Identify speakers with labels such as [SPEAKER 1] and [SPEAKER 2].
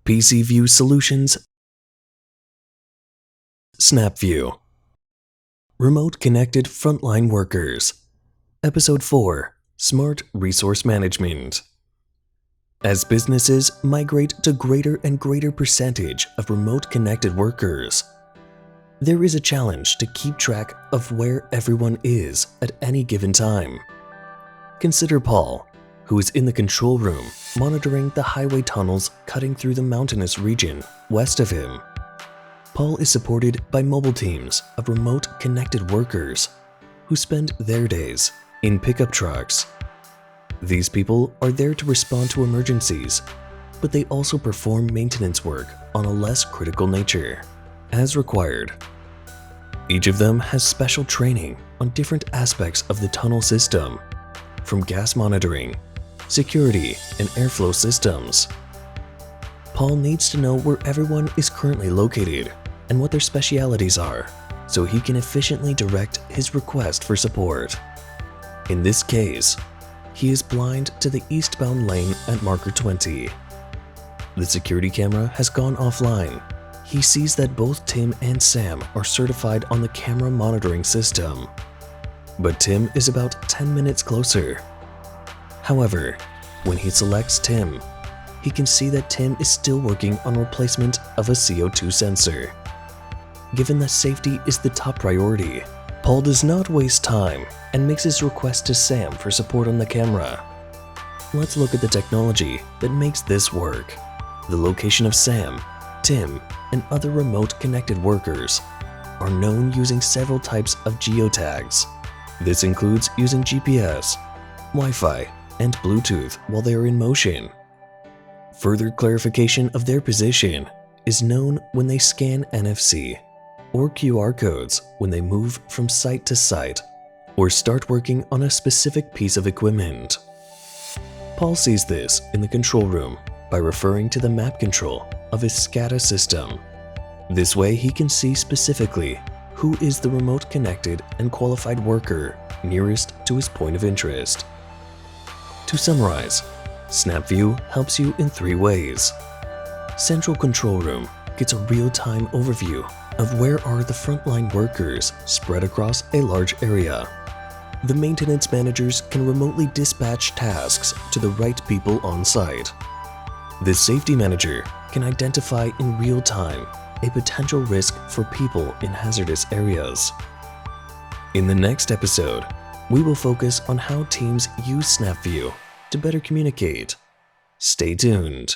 [SPEAKER 1] PCView Solutions, SnapVue. Remote Connected Frontline Workers. Episode 4, Smart Resource Management. As businesses migrate to greater and greater percentage of remote connected workers, there is a challenge to keep track of where everyone is at any given time. Consider Paul, who is in the control room monitoring the highway tunnels cutting through the mountainous region west of him. Paul is supported by mobile teams of remote connected workers who spend their days in pickup trucks. These people are there to respond to emergencies, but they also perform maintenance work on a less critical nature, as required. Each of them has special training on different aspects of the tunnel system, from gas monitoring, security, and airflow systems. Paul needs to know where everyone is currently located and what their specialities are, so he can efficiently direct his request for support. In this case, he is blind to the eastbound lane at marker 20. The security camera has gone offline. He sees that both Tim and Sam are certified on the camera monitoring system, but Tim is about 10 minutes closer. However, when he selects Tim, he can see that Tim is still working on replacement of a CO2 sensor. Given that safety is the top priority, Paul does not waste time and makes his request to Sam for support on the camera. Let's look at the technology that makes this work. The location of Sam, Tim, and other remote connected workers are known using several types of geotags. This includes using GPS, Wi-Fi, and Bluetooth while they are in motion. Further clarification of their position is known when they scan NFC or QR codes when they move from site to site or start working on a specific piece of equipment. Paul sees this in the control room by referring to the map control of his SCADA system. This way he can see specifically who is the remote connected and qualified worker nearest to his point of interest. To summarize, SnapVue helps you in 3 ways. Central Control Room gets a real-time overview of where are the frontline workers spread across a large area. The maintenance managers can remotely dispatch tasks to the right people on site. The safety manager can identify in real time a potential risk for people in hazardous areas. In the next episode, we will focus on how teams use SnapVue to better communicate. Stay tuned.